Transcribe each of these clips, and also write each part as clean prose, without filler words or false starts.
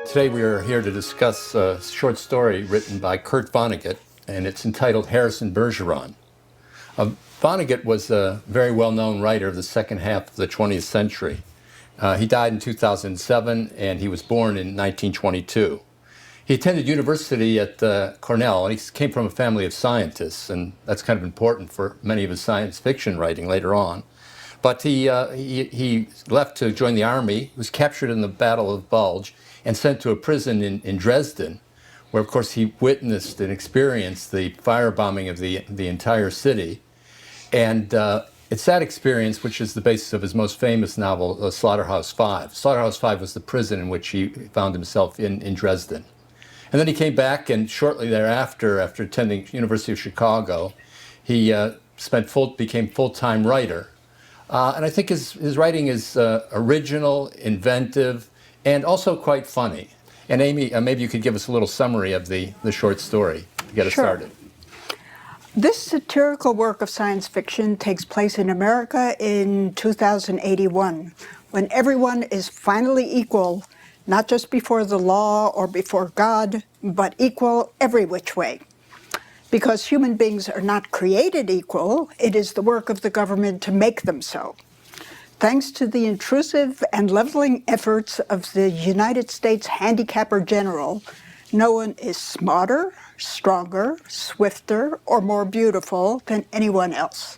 Today we are here to discuss a short story written by Kurt Vonnegut, and it's entitled Harrison Bergeron. Vonnegut was a very well-known writer of the second half of the 20th century. He died in 2007, and he was born in 1922. He attended university at Cornell, and he came from a family of scientists, and that's kind of important for many of his science fiction writing later on. But he left to join the army, was captured in the Battle of Bulge, and sent to a prison in Dresden, where, of course, he witnessed and experienced the firebombing of the entire city. And it's that experience which is the basis of his most famous novel, Slaughterhouse-Five. Slaughterhouse-Five was the prison in which he found himself in Dresden. And then he came back, and shortly thereafter, after attending University of Chicago, he became full-time writer. And I think his writing is original, inventive, and also quite funny. And Amy, maybe you could give us a little summary of the short story to get us started. This satirical work of science fiction takes place in America in 2081, when everyone is finally equal, not just before the law or before God, but equal every which way. Because human beings are not created equal, it is the work of the government to make them so. Thanks to the intrusive and leveling efforts of the United States Handicapper General, no one is smarter, stronger, swifter, or more beautiful than anyone else.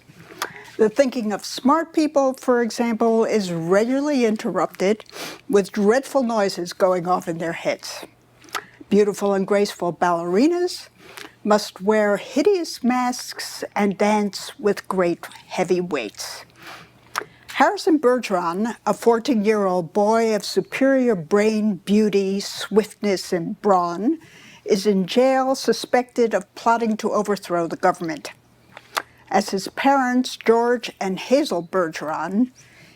The thinking of smart people, for example, is regularly interrupted with dreadful noises going off in their heads. Beautiful and graceful ballerinas must wear hideous masks and dance with great heavy weights. Harrison Bergeron, a 14-year-old boy of superior brain, beauty, swiftness, and brawn, is in jail suspected of plotting to overthrow the government. As his parents, George and Hazel Bergeron,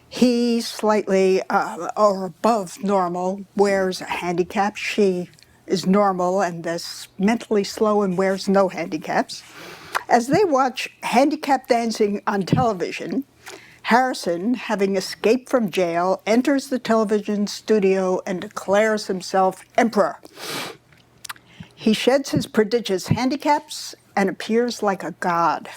he slightly or above normal, wears a handicap. She is normal and thus mentally slow and wears no handicaps. As they watch handicap dancing on television, Harrison, having escaped from jail, enters the television studio and declares himself emperor. He sheds his prodigious handicaps and appears like a god.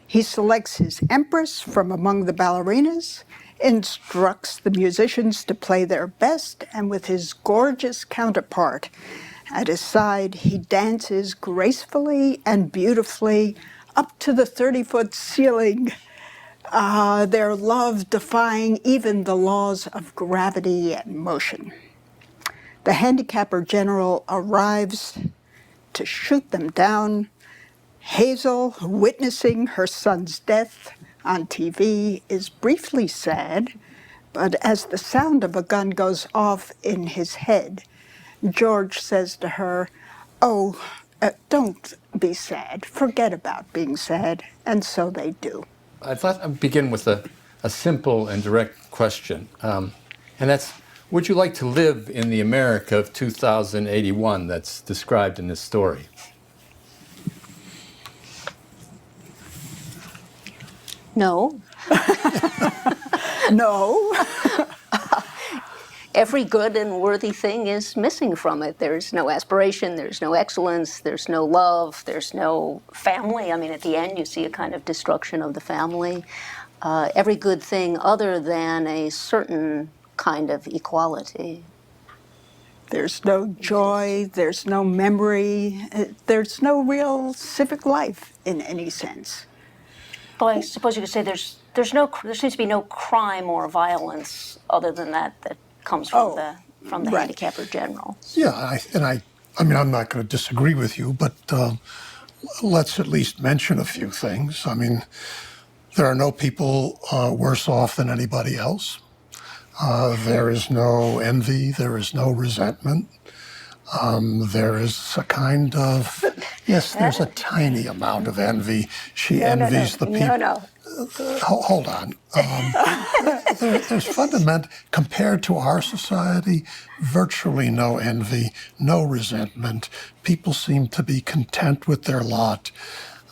He selects his empress from among the ballerinas, instructs the musicians to play their best, and with his gorgeous counterpart at his side, he dances gracefully and beautifully up to the 30-foot ceiling, their love defying even the laws of gravity and motion. The handicapper general arrives to shoot them down. Hazel, witnessing her son's death on TV, is briefly sad, but as the sound of a gun goes off in his head, George says to her, don't be sad, forget about being sad, and so they do. I thought I'd begin with a simple and direct question, and that's, would you like to live in the America of 2081 that's described in this story? No. No. Every good and worthy thing is missing from it. There's no aspiration, there's no excellence, there's no love, there's no family. I mean, at the end, you see a kind of destruction of the family. Every good thing other than a certain kind of equality. There's no joy, there's no memory, there's no real civic life in any sense. Well, I suppose you could say there seems to be no crime or violence other than that comes from the right. Handicapper general. Yeah, I mean, I'm not going to disagree with you, but let's at least mention a few things. I mean, there are no people worse off than anybody else. There is no envy. There is no resentment. There is a kind of, yes, there's a tiny amount of envy. She envies the people. No. Hold on. There's fundamental, compared to our society, virtually no envy, no resentment. People seem to be content with their lot.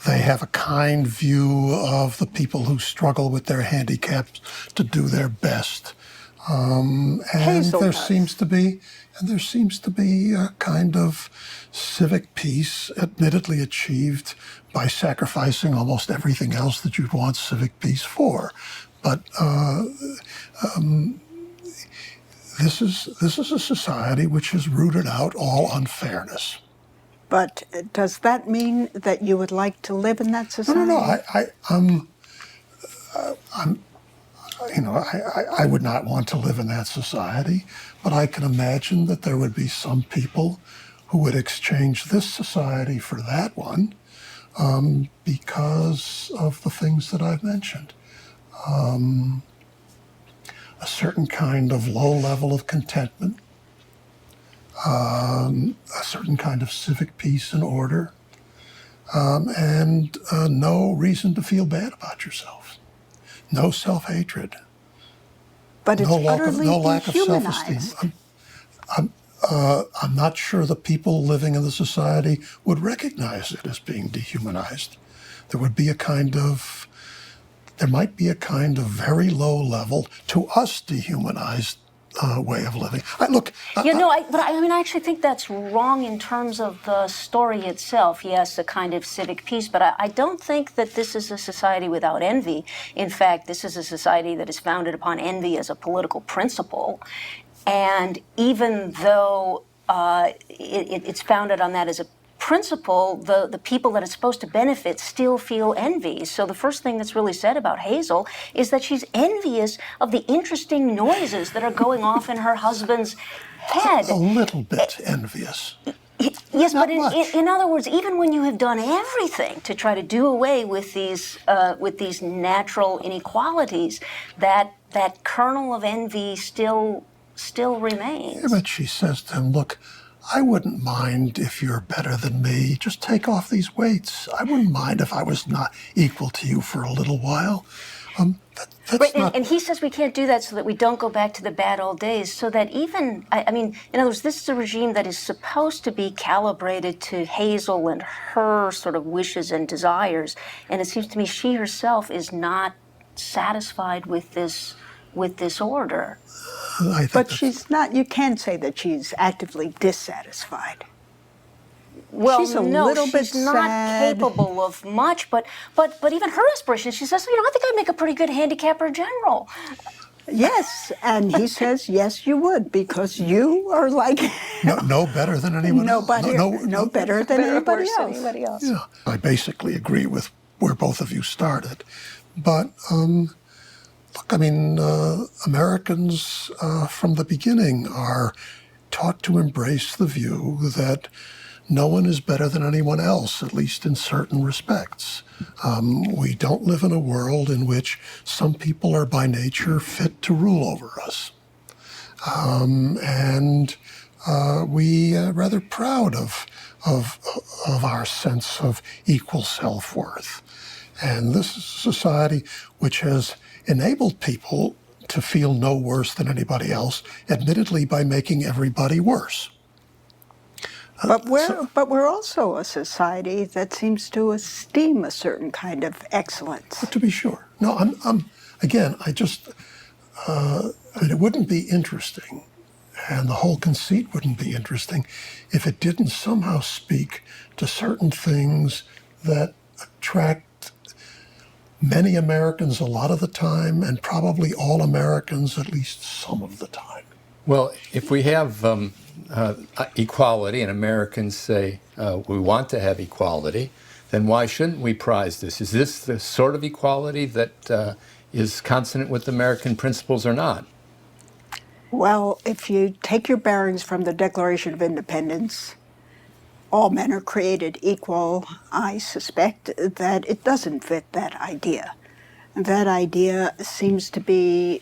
They have a kind view of the people who struggle with their handicaps to do their best. And Hazel there does. seems to be a kind of civic peace, admittedly achieved by sacrificing almost everything else that you'd want civic peace for. But this is a society which has rooted out all unfairness. But does that mean that you would like to live in that No, society? no, no. I would not want to live in that society, but I can imagine that there would be some people who would exchange this society for that one because of the things that I've mentioned. A certain kind of low level of contentment, a certain kind of civic peace and order, and no reason to feel bad about yourself, no self-hatred, But it's utterly no lack of self-esteem. dehumanized. I'm not sure the people living in the society would recognize it as being dehumanized. There might be a kind of very low level, to us, dehumanized way of living. I actually think that's wrong in terms of the story itself. Yes, a kind of civic peace, but I don't think that this is a society without envy. In fact, this is a society that is founded upon envy as a political principle. And even though it's founded on that as a principle, the people that it's supposed to benefit still feel envy. So the first thing that's really said about Hazel is that she's envious of the interesting noises that are going off in her husband's head. A little bit envious. Yes, Not but much. in other words, even when you have done everything to try to do away with these natural inequalities, that kernel of envy still remains. Yeah, but she says to him, look, I wouldn't mind if you're better than me. Just take off these weights. I wouldn't mind if I was not equal to you for a little while. That's Right, not... and he says we can't do that so that we don't go back to the bad old days. So that even, in other words, this is a regime that is supposed to be calibrated to Hazel and her sort of wishes and desires. And it seems to me she herself is not satisfied with this order. I think But that's- she's not, you can't say that she's actively dissatisfied. Well, She's a no, little bit she's not sad. capable of much, but even her aspirations, she says, I think I'd make a pretty good handicapper general. Yes. And he says, yes, you would, because you are like no better than anyone else. no better than anybody Worse than else. anybody else. Yeah, I basically agree with where both of you started. But look, Americans from the beginning are taught to embrace the view that no one is better than anyone else, at least in certain respects. We don't live in a world in which some people are by nature fit to rule over us. And we are rather proud of our sense of equal self-worth. And this is a society which has enabled people to feel no worse than anybody else, admittedly by making everybody worse. But we're also a society that seems to esteem a certain kind of excellence. To be sure. No, it wouldn't be interesting, and the whole conceit wouldn't be interesting if it didn't somehow speak to certain things that attract many Americans a lot of the time, and probably all Americans at least some of the time. Well, if we have equality and Americans say we want to have equality, then why shouldn't we prize this? Is this the sort of equality that is consonant with American principles or not? Well, if you take your bearings from the Declaration of Independence, all men are created equal, I suspect that it doesn't fit that idea. That idea seems to be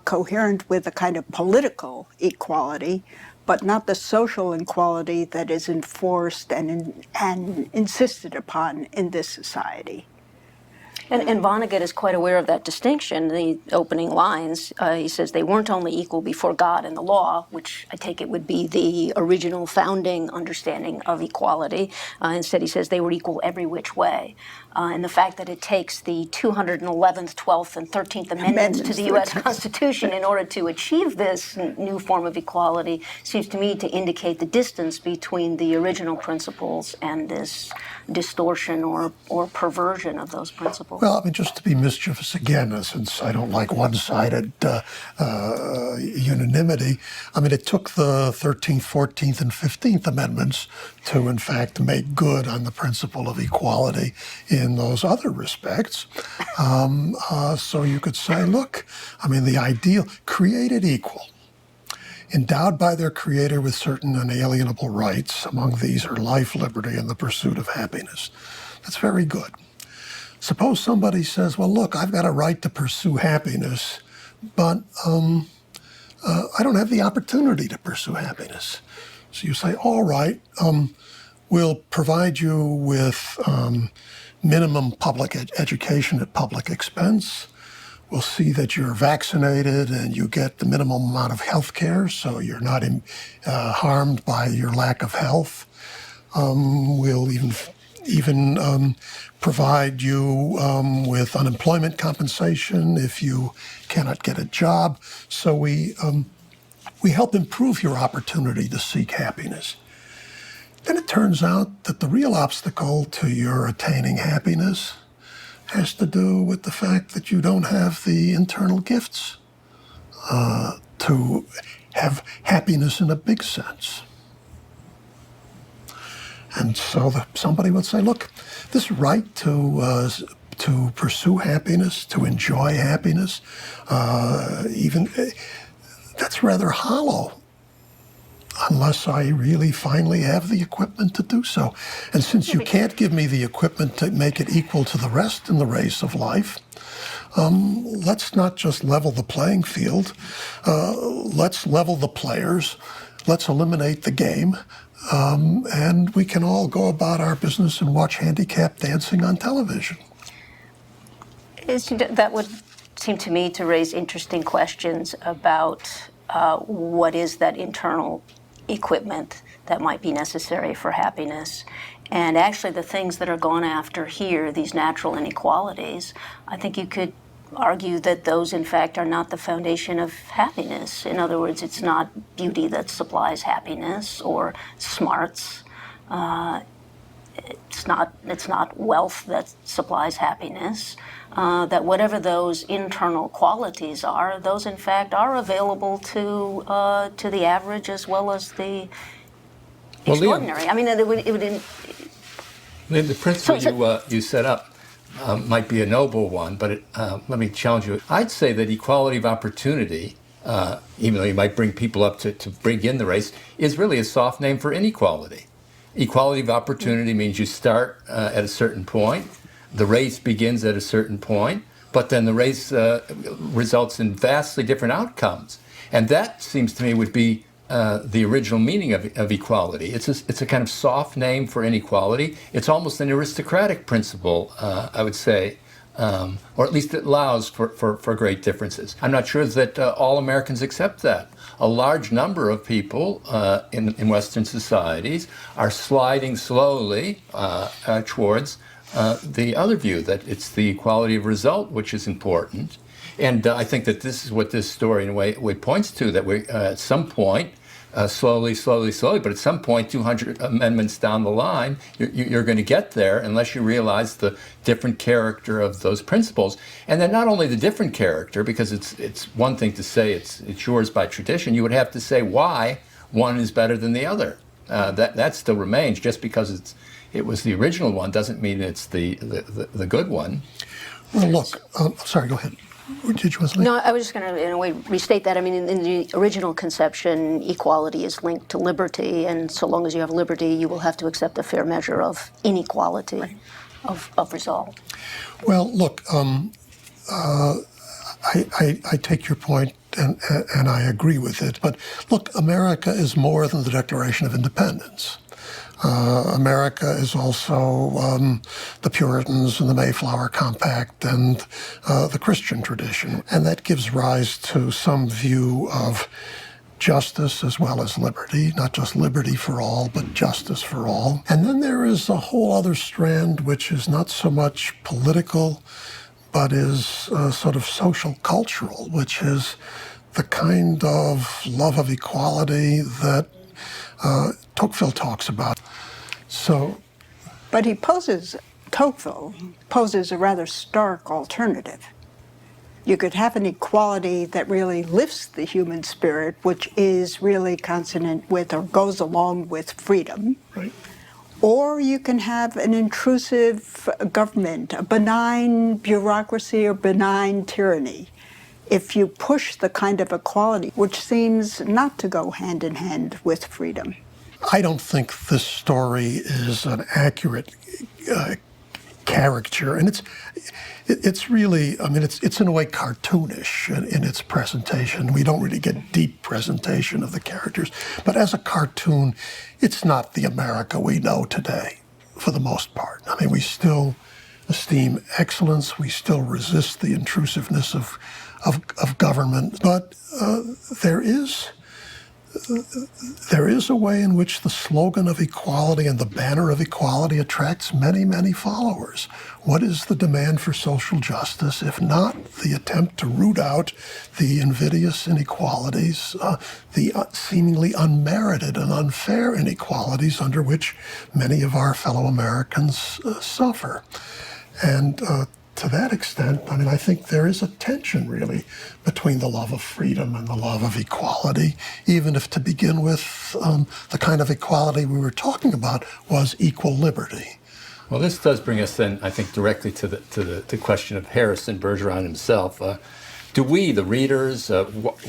coherent with a kind of political equality, but not the social equality that is enforced and insisted upon in this society. And Vonnegut is quite aware of that distinction. The opening lines, he says, they weren't only equal before God and the law, which I take it would be the original founding understanding of equality. Instead, he says they were equal every which way. And the fact that it takes the 211th, 12th, and 13th Amendments to the U.S. Constitution in order to achieve this new form of equality seems to me to indicate the distance between the original principles and this distortion or perversion of those principles. Well, I mean, just to be mischievous again, since I don't like one-sided unanimity, I mean, it took the 13th, 14th, and 15th Amendments to, in fact, make good on the principle of equality in those other respects. So you could say, look, I mean, the ideal, created equal, endowed by their creator with certain unalienable rights. Among these are life, liberty, and the pursuit of happiness. That's very good. Suppose somebody says, well, look, I've got a right to pursue happiness, but I don't have the opportunity to pursue happiness. So you say, all right, we'll provide you with minimum public education at public expense. We'll see that you're vaccinated and you get the minimum amount of health care, so you're not harmed by your lack of health. We'll even provide you with unemployment compensation if you cannot get a job. So we help improve your opportunity to seek happiness. Then it turns out that the real obstacle to your attaining happiness has to do with the fact that you don't have the internal gifts to have happiness in a big sense. And so somebody would say, look, this right to pursue happiness, to enjoy happiness, that's rather hollow, unless I really finally have the equipment to do so. And since you can't give me the equipment to make it equal to the rest in the race of life, let's not just level the playing field. Let's level the players. Let's eliminate the game. And we can all go about our business and watch handicap dancing on television. That would seem to me to raise interesting questions about what is that internal equipment that might be necessary for happiness. And actually the things that are gone after here, these natural inequalities, I think you could argue that those in fact are not the foundation of happiness. In other words, it's not beauty that supplies happiness or smarts. It's not wealth that supplies happiness. That whatever those internal qualities are, those in fact are available to the average as well as the extraordinary. I mean, it would the principle you set up might be a noble one, but let me challenge you. I'd say that equality of opportunity, even though you might bring people up to bring in the race, is really a soft name for inequality. Equality of opportunity means you start at a certain point. The race begins at a certain point, but then the race results in vastly different outcomes. And that seems to me would be the original meaning of equality. It's a kind of soft name for inequality. It's almost an aristocratic principle, I would say, or at least it allows for great differences. I'm not sure that all Americans accept that. A large number of people in Western societies are sliding slowly towards the other view, that it's the equality of result which is important. And I think that this is what this story in a way points to, that we at some point, slowly, but at some point, 200 amendments down the line, you're going to get there unless you realize the different character of those principles. And then not only the different character, because it's one thing to say it's yours by tradition, you would have to say why one is better than the other. That still remains. Just because it was the original one doesn't mean it's the good one. Well, look, sorry, go ahead. Did you want to say? No, I was just going to, in a way, restate that. I mean, in the original conception, equality is linked to liberty, and so long as you have liberty, you will have to accept a fair measure of inequality of result. Well, look, I take your point, and I agree with it. But look, America is more than the Declaration of Independence. America is also the Puritans and the Mayflower Compact and the Christian tradition. And that gives rise to some view of justice as well as liberty, not just liberty for all, but justice for all. And then there is a whole other strand which is not so much political, but is sort of social cultural, which is the kind of love of equality that Tocqueville talks about. But Tocqueville poses a rather stark alternative. You could have an equality that really lifts the human spirit, which is really consonant with or goes along with freedom. Right. Or you can have an intrusive government, a benign bureaucracy or benign tyranny, if you push the kind of equality which seems not to go hand in hand with freedom. I don't think this story is an accurate caricature, and it's really, I mean, it's in a way cartoonish in its presentation. We don't really get deep presentation of the characters, but as a cartoon, it's not the America we know today, for the most part. I mean, we still esteem excellence, we still resist the intrusiveness of government, but there is a way in which the slogan of equality and the banner of equality attracts many, many followers. What is the demand for social justice, if not the attempt to root out the invidious inequalities, the seemingly unmerited and unfair inequalities under which many of our fellow Americans suffer? And to that extent, I mean, I think there is a tension, really, between the love of freedom and the love of equality, even if to begin with, the kind of equality we were talking about was equal liberty. Well, this does bring us then, I think, directly to the question of Harrison Bergeron himself. Do we, the readers,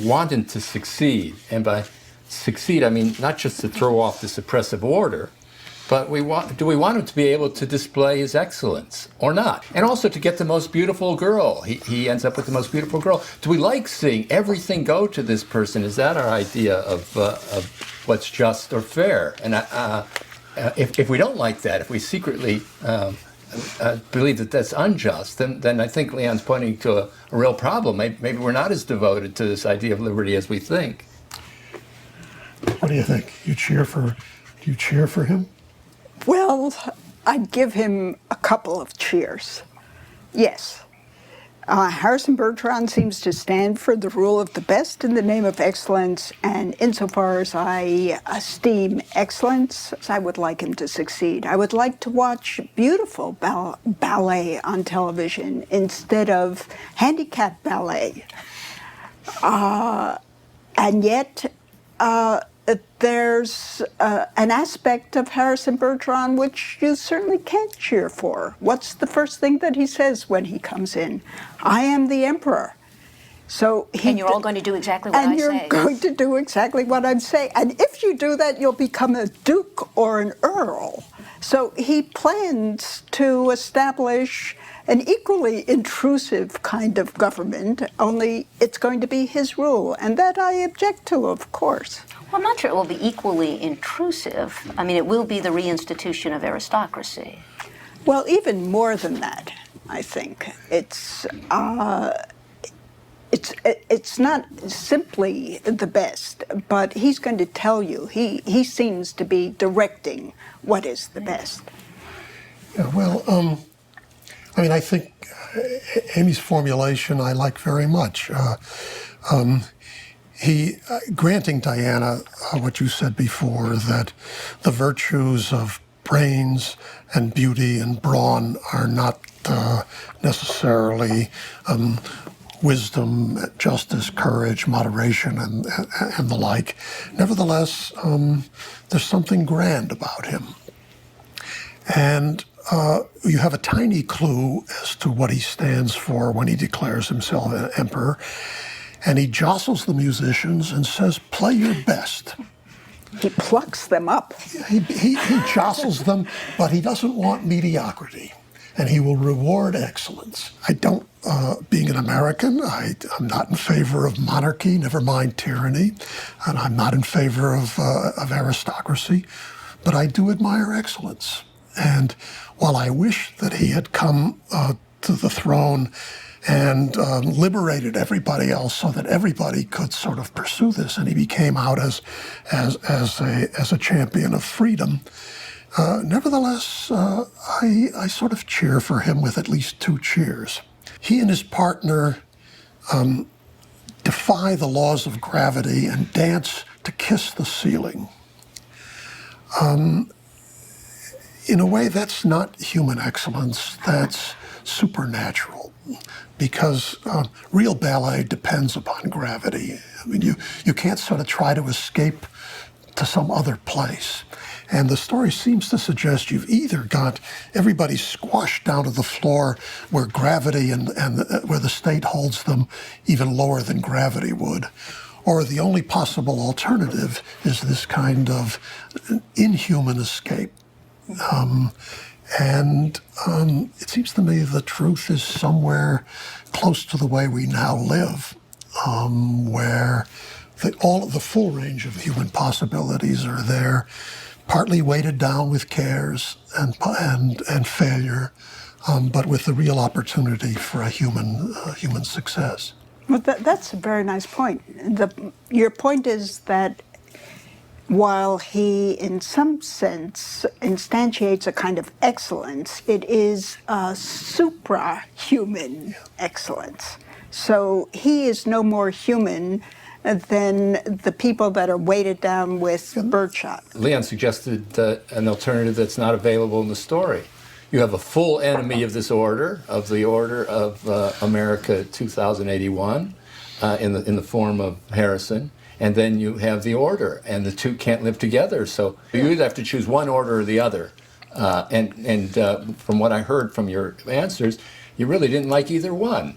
want him to succeed? And by succeed, I mean not just to throw off this oppressive order, but do we want him to be able to display his excellence or not? And also to get the most beautiful girl. He ends up with the most beautiful girl. Do we like seeing everything go to this person? Is that our idea of what's just or fair? And if we don't like that, if we secretly believe that that's unjust, then I think Leon's pointing to a real problem. Maybe we're not as devoted to this idea of liberty as we think. What do you think? Do you cheer for him? Well, I'd give him a couple of cheers. Yes. Harrison Bergeron seems to stand for the rule of the best in the name of excellence, and insofar as I esteem excellence, I would like him to succeed. I would like to watch beautiful ballet on television instead of handicapped ballet. And yet, there's an aspect of Harrison Bergeron which you certainly can't cheer for. What's the first thing that he says when he comes in? I am the emperor. And you're all going to do exactly what I say. And you're going to do exactly what I'm saying. And if you do that, you'll become a duke or an earl. So he plans to establish an equally intrusive kind of government, only it's going to be his rule. And that I object to, of course. Well, I'm not sure it will be equally intrusive. I mean, it will be the reinstitution of aristocracy. Well, even more than that, I think. It's not simply the best, but he's going to tell you. He seems to be directing what is the best. Yeah, well, I mean, I think Amy's formulation I like very much. Granting Diana what you said before, that the virtues of brains and beauty and brawn are not necessarily wisdom, justice, courage, moderation, and the like. Nevertheless, there's something grand about him. And you have a tiny clue as to what he stands for when he declares himself an emperor. And he jostles the musicians and says, play your best. He plucks them up. He jostles them, but he doesn't want mediocrity. And he will reward excellence. I don't, being an American, I'm not in favor of monarchy, never mind tyranny. And I'm not in favor of aristocracy. but I do admire excellence. And while I wish that he had come to the throne and liberated everybody else so that everybody could sort of pursue this, and he became out as a champion of freedom, nevertheless, I sort of cheer for him with at least 2 cheers. He and his partner defy the laws of gravity and dance to kiss the ceiling. In a way, that's not human excellence, that's supernatural, because real ballet depends upon gravity. I mean, you can't sort of try to escape to some other place. And the story seems to suggest you've either got everybody squashed down to the floor where gravity and where the state holds them even lower than gravity would, or the only possible alternative is this kind of inhuman escape. It seems to me the truth is somewhere close to the way we now live, where all of the full range of human possibilities are there, partly weighted down with cares and failure, but with the real opportunity for a human success. Well, that's a very nice point. Your point is that while he, in some sense, instantiates a kind of excellence, it is a suprahuman excellence. So he is no more human than the people that are weighted down with birdshot. Leon suggested an alternative that's not available in the story. You have a full enemy of this order, of the Order of America 2081, in the form of Harrison, and then you have the order, and the two can't live together. So you either have to choose one order or the other. And from what I heard from your answers, you really didn't like either one.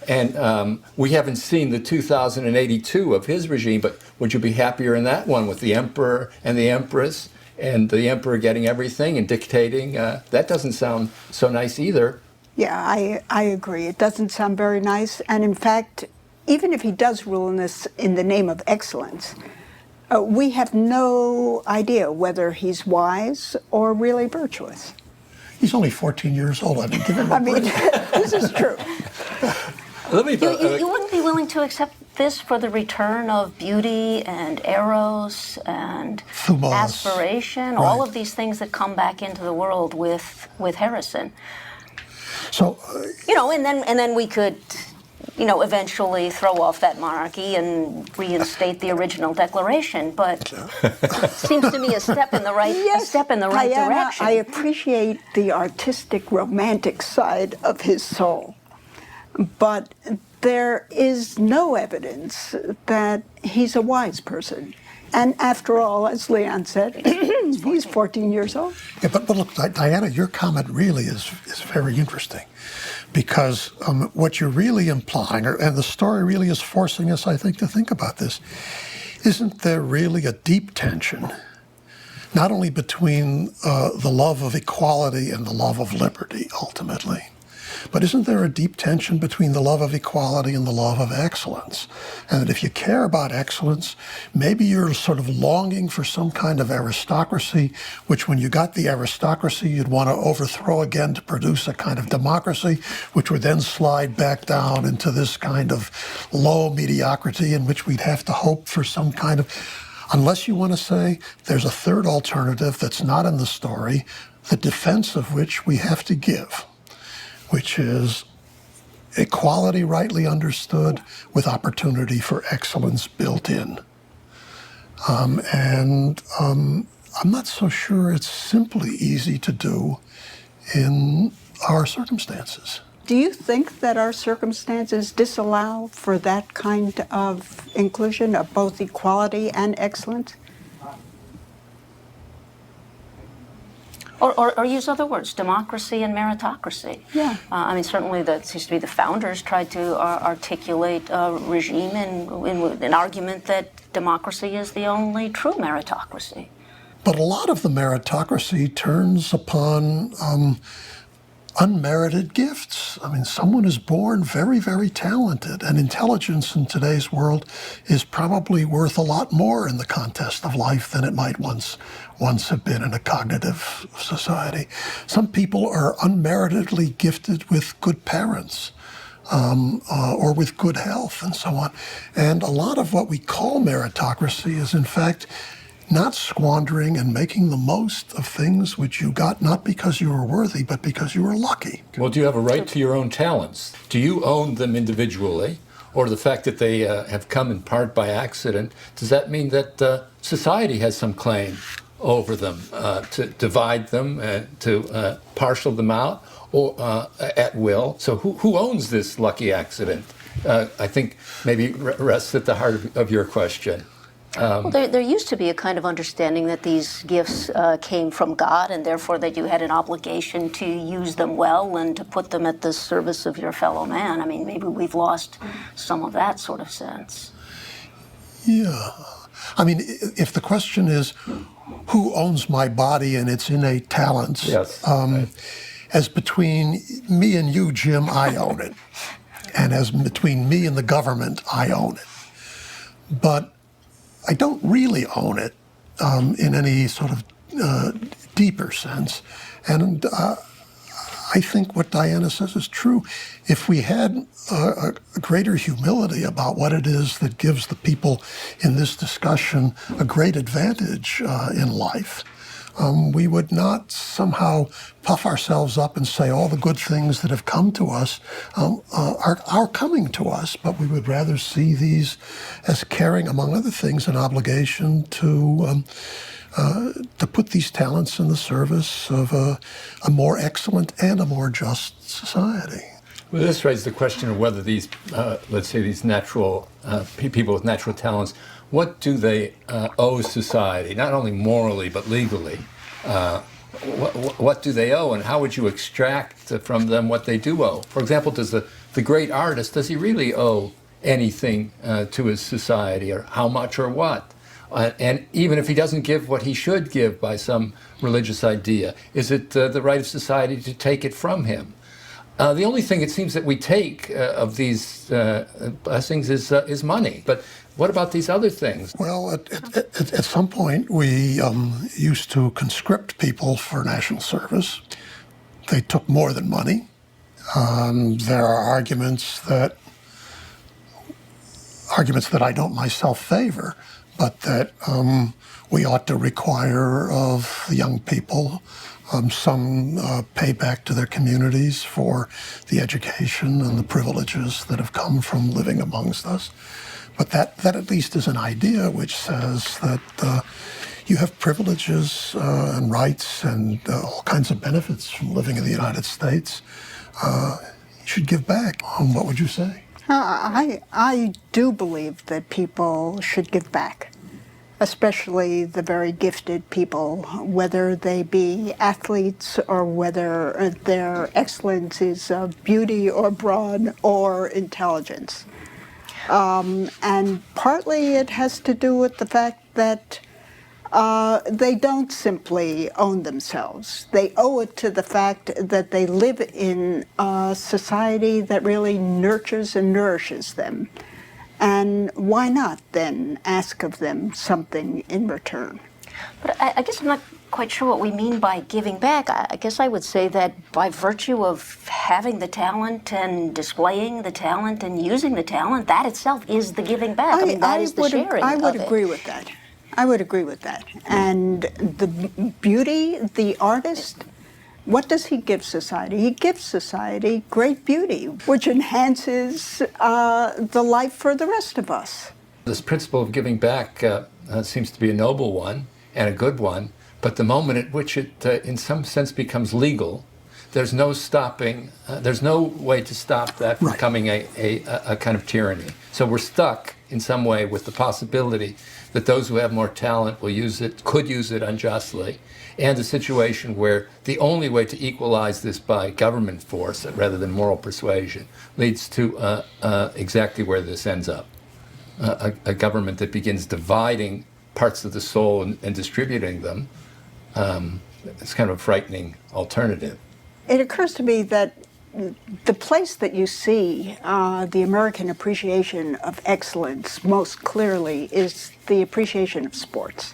And we haven't seen the 2082 of his regime, but would you be happier in that one with the emperor and the empress, and the emperor getting everything and dictating? That doesn't sound so nice either. Yeah, I agree. It doesn't sound very nice. And in fact, even if he does rule in the name of excellence, we have no idea whether he's wise or really virtuous. He's only 14 years old. I mean, give him a break. This is true. You wouldn't be willing to accept this for the return of beauty and eros and Thumos. aspiration, Right. all of these things that come back into the world with Harrison. So, And then we could, eventually throw off that monarchy and reinstate the original Declaration. But it seems to me a step in the right Diana, direction. I appreciate the artistic, romantic side of his soul, but there is no evidence that he's a wise person. And after all, as Leon said, he's 14 years old. yeah, but look, Diana, your comment really is very interesting, because what you're really implying, and the story really is forcing us, I think, to think about this. Isn't there really a deep tension, not only between the love of equality and the love of liberty, ultimately, but isn't there a deep tension between the love of equality and the love of excellence? And that if you care about excellence, maybe you're sort of longing for some kind of aristocracy, which when you got the aristocracy, you'd want to overthrow again to produce a kind of democracy, which would then slide back down into this kind of low mediocrity in which we'd have to hope for some kind of, unless you want to say there's a third alternative that's not in the story, the defense of which we have to give, which is equality rightly understood with opportunity for excellence built in. I'm not so sure it's simply easy to do in our circumstances. Do you think that our circumstances disallow for that kind of inclusion of both equality and excellence? Or use other words, democracy and meritocracy. Yeah. Certainly that seems to be the founders tried to articulate a regime in an argument that democracy is the only true meritocracy. But a lot of the meritocracy turns upon unmerited gifts. I mean, someone is born very, very talented, and intelligence in today's world is probably worth a lot more in the contest of life than it might once have been in a cognitive society. Some people are unmeritedly gifted with good parents. Or with good health and so on. And a lot of what we call meritocracy is, in fact, not squandering and making the most of things which you got not because you were worthy, but because you were lucky. Well, do you have a right to your own talents? Do you own them individually? Or the fact that they have come in part by accident, does that mean that society has some claim over them, to divide them, to parcel them out, or at will? So who owns this lucky accident? I think maybe rests at the heart of your question. Well, there used to be a kind of understanding that these gifts came from God, and therefore that you had an obligation to use them well and to put them at the service of your fellow man. I mean, maybe we've lost some of that sort of sense. Yeah. I mean, if the question is, who owns my body and its innate talents? Yes. As between me and you, Jim, I own it. And as between me and the government, I own it. But I don't really own it in any sort of deeper sense. And I think what Diana says is true. If we had a greater humility about what it is that gives the people in this discussion a great advantage in life, we would not somehow puff ourselves up and say all the good things that have come to us are coming to us, but we would rather see these as carrying, among other things, an obligation to put these talents in the service of a more excellent and a more just society. Well, this raises the question of whether these, let's say, these natural people with natural talents, what do they owe society, not only morally but legally? What do they owe, and how would you extract from them what they do owe? For example, does the great artist, does he really owe anything to his society, or how much or what? And even if he doesn't give what he should give by some religious idea, is it the right of society to take it from him? The only thing it seems that we take of these blessings is money. But what about these other things? Well, at some point, we used to conscript people for national service. They took more than money. There are arguments that I don't myself favor, but that we ought to require of the young people some payback to their communities for the education and the privileges that have come from living amongst us. But that at least is an idea which says that you have privileges and rights and all kinds of benefits from living in the United States. You should give back. What would you say? I do believe that people should give back, especially the very gifted people, whether they be athletes or whether their excellence is beauty or brawn or intelligence. And partly it has to do with the fact that they don't simply own themselves. They owe it to the fact that they live in a society that really nurtures and nourishes them. And why not then ask of them something in return? But I guess I'm not quite sure what we mean by giving back. I guess I would say that by virtue of having the talent and displaying the talent and using the talent, that itself is the giving back. I mean, that is the sharing I would of it. agree with that. I would agree with that. And the beauty, the artist, what does he give society? He gives society great beauty, which enhances the life for the rest of us. This principle of giving back seems to be a noble one and a good one, but the moment at which it, in some sense, becomes legal, there's no stopping, there's no way to stop that from becoming a kind of tyranny. So we're stuck in some way with the possibility that those who have more talent will use it, could use it unjustly, and a situation where the only way to equalize this by government force rather than moral persuasion leads to exactly where this ends up. A government that begins dividing parts of the soul and distributing them. It's kind of a frightening alternative. It occurs to me that the place that you see the American appreciation of excellence most clearly is the appreciation of sports.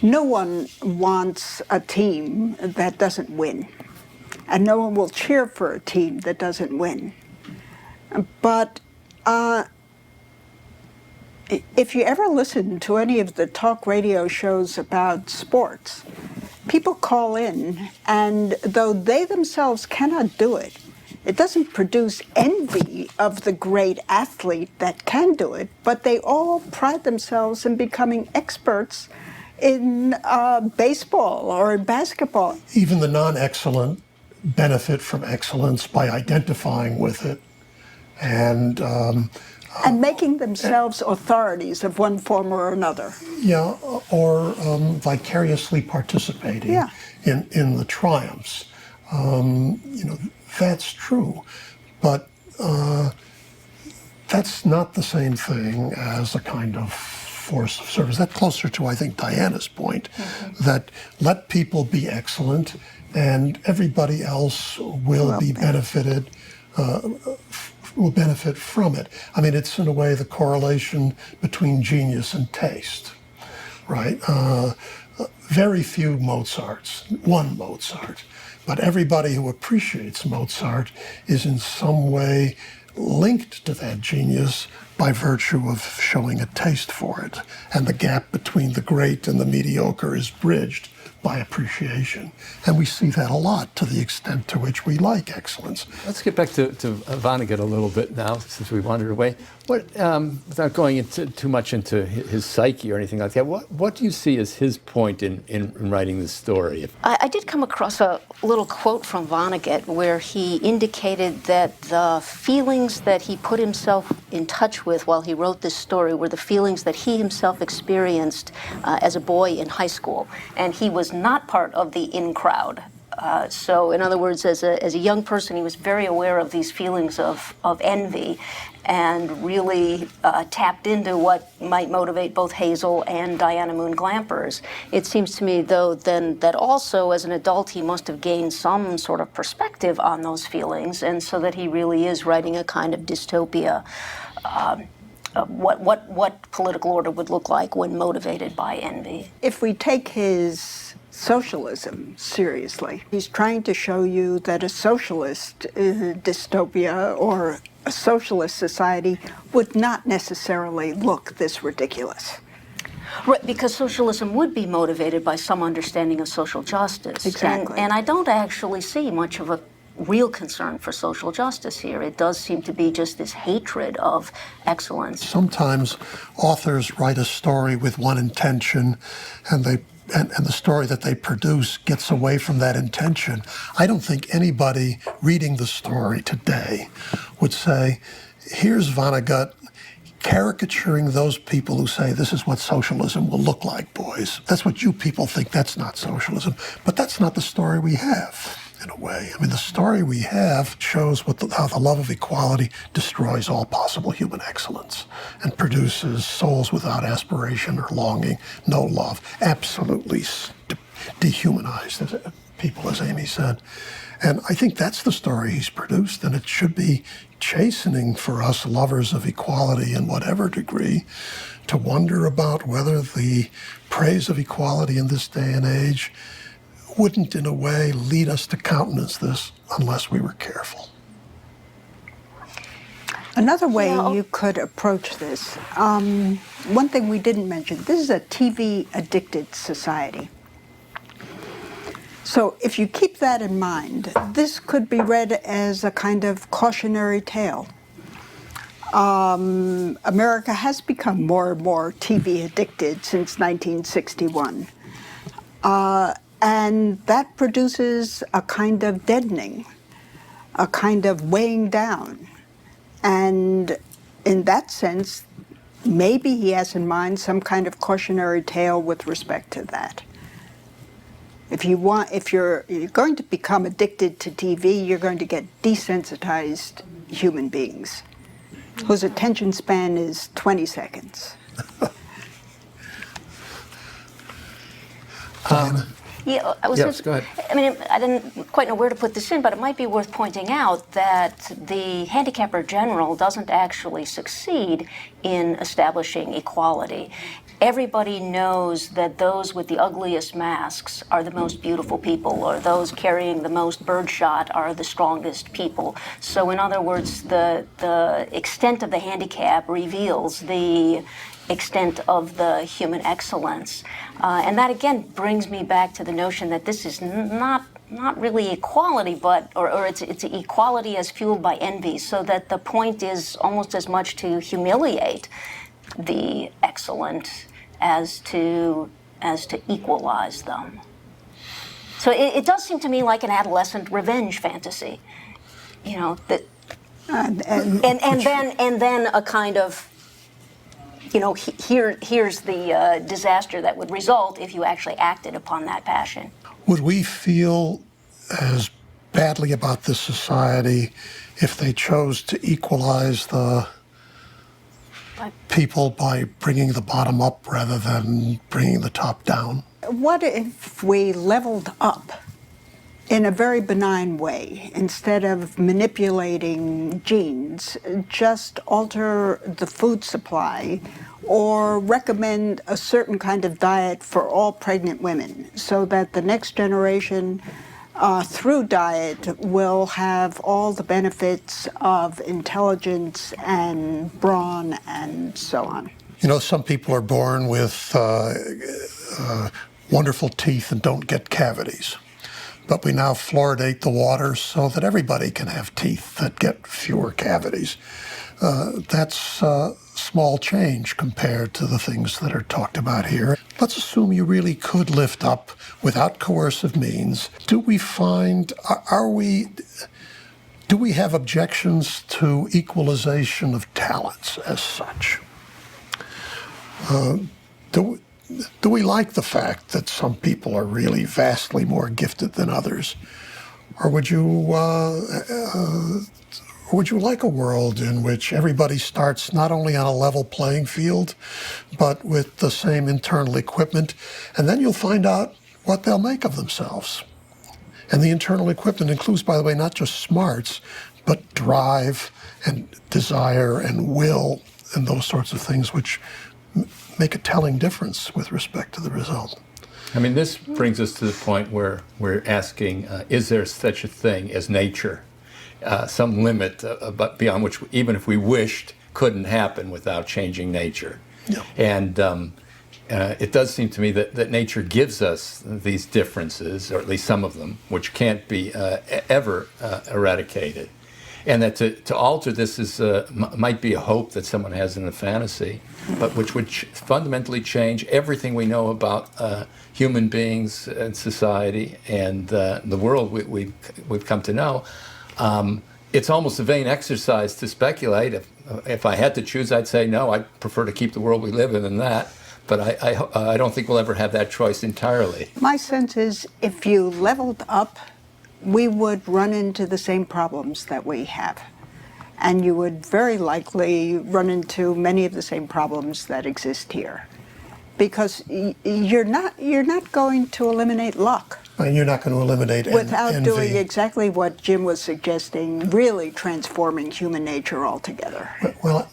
No one wants a team that doesn't win, and no one will cheer for a team that doesn't win. But if you ever listen to any of the talk radio shows about sports, people call in, and though they themselves cannot do it, it doesn't produce envy of the great athlete that can do it, but they all pride themselves in becoming experts in baseball or in basketball. Even the non-excellent benefit from excellence by identifying with it and making themselves authorities of one form or another. yeah, or vicariously participating Yeah. in the triumphs. That's true, but that's not the same thing as a kind of force of service. That's closer to, I think, Diana's point, that let people be excellent and everybody else will be benefited, will benefit from it. I mean, it's in a way the correlation between genius and taste, right? Very few Mozarts, one Mozart, but everybody who appreciates Mozart is in some way linked to that genius by virtue of showing a taste for it. And the gap between the great and the mediocre is bridged by appreciation. And we see that a lot to the extent to which we like excellence. Let's get back to Vonnegut a little bit now, since we wandered away. What, without going into too much into his psyche or anything like that, what do you see as his point in writing this story? I did come across a little quote from Vonnegut where he indicated that the feelings that he put himself in touch with while he wrote this story were the feelings that he himself experienced as a boy in high school. And he was not part of the in crowd. So in other words, as a young person, he was very aware of these feelings of envy and really tapped into what might motivate both Hazel and Diana Moon Glampers. It seems to me, though, then that also as an adult he must have gained some sort of perspective on those feelings, and so that he really is writing a kind of dystopia. What political order would look like when motivated by envy. If we take his socialism seriously, he's trying to show you that a socialist dystopia or a socialist society would not necessarily look this ridiculous. Right, because socialism would be motivated by some understanding of social justice. Exactly. And I don't actually see much of a real concern for social justice here. It does seem to be just this hatred of excellence. Sometimes authors write a story with one intention and the story that they produce gets away from that intention. I don't think anybody reading the story today would say, here's Vonnegut caricaturing those people who say this is what socialism will look like, boys. That's what you people think, that's not socialism. But that's not the story we have, in a way. I mean, the story we have shows how the love of equality destroys all possible human excellence and produces souls without aspiration or longing, no love, absolutely dehumanized people, as Amy said. And I think that's the story he's produced, and it should be chastening for us lovers of equality in whatever degree to wonder about whether the praise of equality in this day and age wouldn't, in a way, lead us to countenance this unless we were careful. Another way you could approach this, one thing we didn't mention, this is a TV-addicted society. So if you keep that in mind, this could be read as a kind of cautionary tale. America has become more and more TV addicted since 1961. And that produces a kind of deadening, a kind of weighing down. And in that sense, maybe he has in mind some kind of cautionary tale with respect to that. If you're going to become addicted to TV, you're going to get desensitized human beings whose attention span is 20 seconds. Yeah, I was Yes, just, go ahead. I mean, I didn't quite know where to put this in, but it might be worth pointing out that the handicapper general doesn't actually succeed in establishing equality. Everybody knows that those with the ugliest masks are the most beautiful people, or those carrying the most birdshot are the strongest people. So in other words, the extent of the handicap reveals the extent of the human excellence. And that again brings me back to the notion that this is not really equality, but or it's equality as fueled by envy, so that the point is almost as much to humiliate the excellent as to equalize them. So it does seem to me like an adolescent revenge fantasy, you know, that and then a kind of, you know, here's the disaster that would result if you actually acted upon that passion. Would we feel as badly about this society if they chose to equalize the people by bringing the bottom up rather than bringing the top down? What if we leveled up in a very benign way? Instead of manipulating genes, just alter the food supply or recommend a certain kind of diet for all pregnant women so that the next generation through diet will have all the benefits of intelligence and brawn and so on. You know, some people are born with wonderful teeth and don't get cavities. But we now fluoridate the water so that everybody can have teeth that get fewer cavities. That's small change compared to the things that are talked about here. Let's assume you really could lift up without coercive means. Do we have objections to equalization of talents as such? Do we like the fact that some people are really vastly more gifted than others? Or would you like a world in which everybody starts not only on a level playing field, but with the same internal equipment, and then you'll find out what they'll make of themselves? And the internal equipment includes, by the way, not just smarts, but drive and desire and will and those sorts of things which make a telling difference with respect to the result. I mean, this brings us to the point where we're asking, is there such a thing as nature? Some limit but beyond which, even if we wished, couldn't happen without changing nature. Yeah. And it does seem to me that nature gives us these differences, or at least some of them, which can't be ever eradicated. And that to alter this is might be a hope that someone has in a fantasy, but which would fundamentally change everything we know about human beings and society and the world we've come to know. It's almost a vain exercise to speculate. If I had to choose, I'd say no, I prefer to keep the world we live in than that. But I don't think we'll ever have that choice entirely. My sense is if you leveled up, we would run into the same problems that we have. And you would very likely run into many of the same problems that exist here. Because you're not going to eliminate luck. And you're not going to eliminate without envy. doing exactly what Jim was suggesting, really transforming human nature altogether. Well,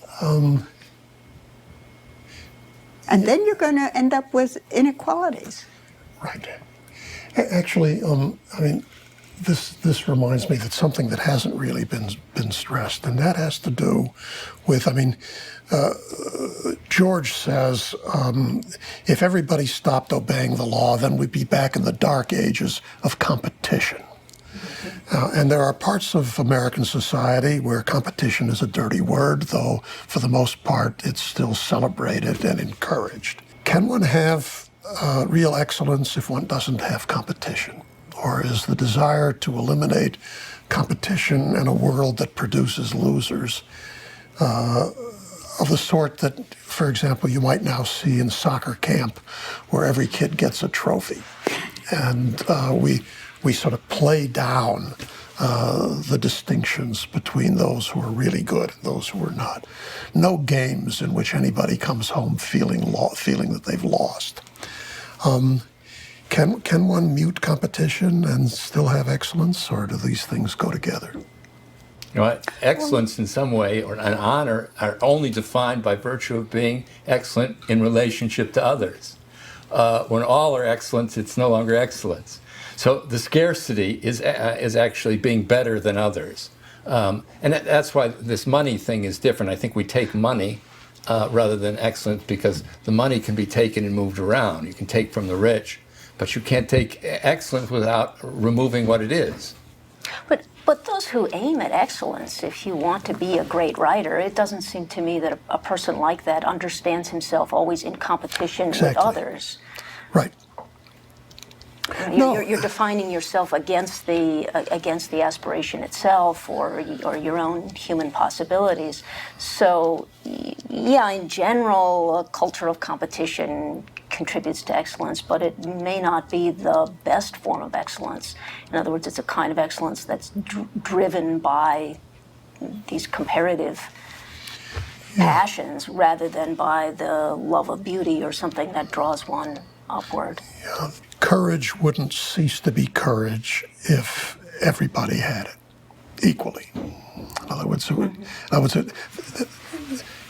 and then you're going to end up with inequalities. right. Actually, I mean, this reminds me that something that hasn't really been stressed, and that has to do with, I mean, George says, if everybody stopped obeying the law, then we'd be back in the dark ages of competition. And there are parts of American society where competition is a dirty word, though for the most part it's still celebrated and encouraged. Can one have real excellence if one doesn't have competition? Or is the desire to eliminate competition in a world that produces losers of the sort that, for example, you might now see in soccer camp, where every kid gets a trophy? And we sort of play down the distinctions between those who are really good and those who are not. No games in which anybody comes home feeling that they've lost. Can one mute competition and still have excellence, or do these things go together? You know, excellence in some way, or an honor, are only defined by virtue of being excellent in relationship to others. When all are excellence, it's no longer excellence. So the scarcity is actually being better than others. And that's why this money thing is different. I think we take money rather than excellence because the money can be taken and moved around. You can take from the rich, but you can't take excellence without removing what it is. But those who aim at excellence, if you want to be a great writer, it doesn't seem to me that a person like that understands himself always in competition with others. Right. You're defining yourself against the aspiration itself, or your own human possibilities. So, yeah, in general, a culture of competition contributes to excellence, but it may not be the best form of excellence. In other words, it's a kind of excellence that's driven by these comparative passions rather than by the love of beauty or something that draws one upward. Yeah. Courage wouldn't cease to be courage if everybody had it equally. In other words, I would say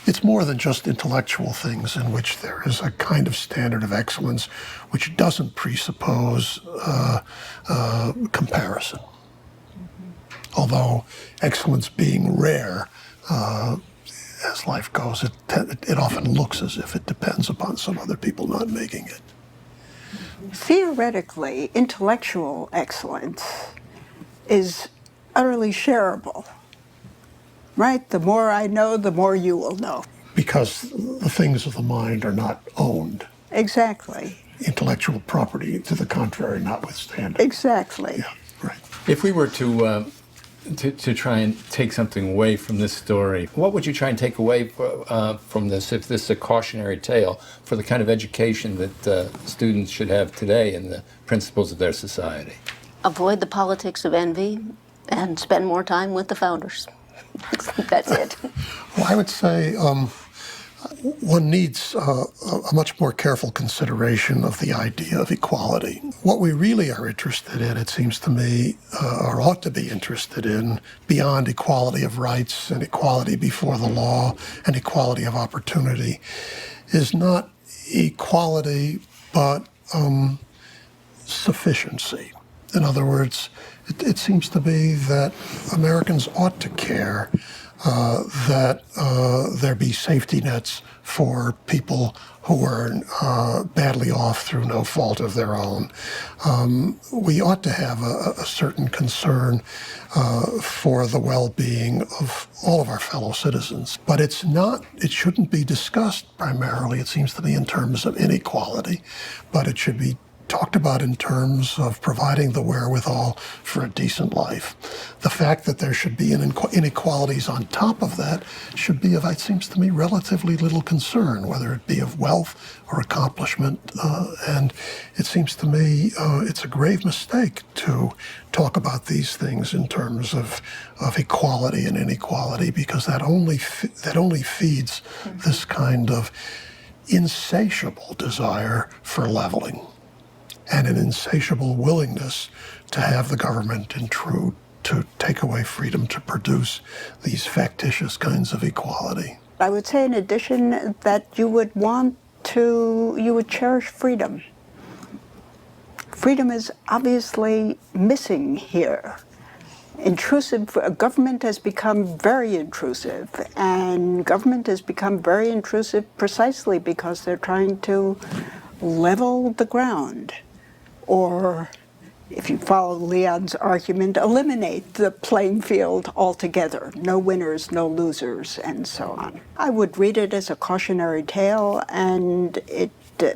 it's more than just intellectual things in which there is a kind of standard of excellence which doesn't presuppose comparison. Although excellence being rare, as life goes, it often looks as if it depends upon some other people not making it. Theoretically, intellectual excellence is utterly shareable, right? The more I know, the more you will know. Because the things of the mind are not owned. Exactly. Intellectual property, to the contrary, notwithstanding. Exactly. Yeah, right. If we were to try and take something away from this story, what would you try and take away from this, if this is a cautionary tale for the kind of education that students should have today in the principles of their society? Avoid the politics of envy and spend more time with the founders. That's it. Well, I would say one needs a much more careful consideration of the idea of equality. What we really are interested in, it seems to me, or ought to be interested in, beyond equality of rights and equality before the law and equality of opportunity, is not equality, but sufficiency. In other words, it seems to me that Americans ought to care that there be safety nets for people who are badly off through no fault of their own. We ought to have a certain concern for the well-being of all of our fellow citizens. But it shouldn't be discussed primarily, it seems to me, in terms of inequality, but it should be talked about in terms of providing the wherewithal for a decent life. The fact that there should be inequalities on top of that should be of, it seems to me, relatively little concern, whether it be of wealth or accomplishment. And it seems to me it's a grave mistake to talk about these things in terms of equality and inequality, because that only feeds this kind of insatiable desire for leveling, and an insatiable willingness to have the government intrude, to take away freedom to produce these factitious kinds of equality. I would say in addition that you would cherish freedom. Freedom is obviously missing here. Government has become very intrusive, and government has become very intrusive precisely because they're trying to level the ground. Or, if you follow Leon's argument, eliminate the playing field altogether. No winners, no losers, and so on. I would read it as a cautionary tale, and it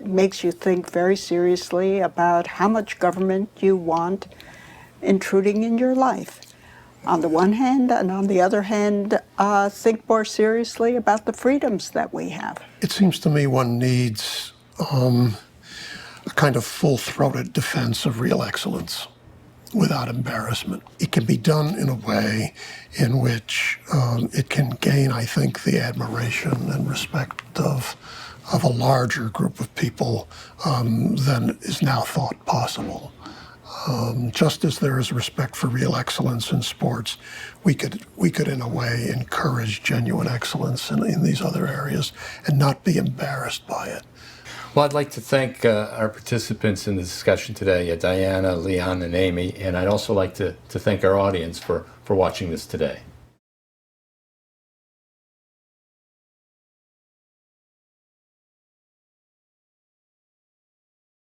makes you think very seriously about how much government you want intruding in your life. On the one hand, and on the other hand, think more seriously about the freedoms that we have. It seems to me one needs a kind of full-throated defense of real excellence without embarrassment. It can be done in a way in which it can gain, I think, the admiration and respect of of a larger group of people than is now thought possible. Just as there is respect for real excellence in sports, we could in a way encourage genuine excellence in these other areas and not be embarrassed by it. Well, I'd like to thank our participants in the discussion today, Diana, Leon, and Amy, and I'd also like to thank our audience for watching this today.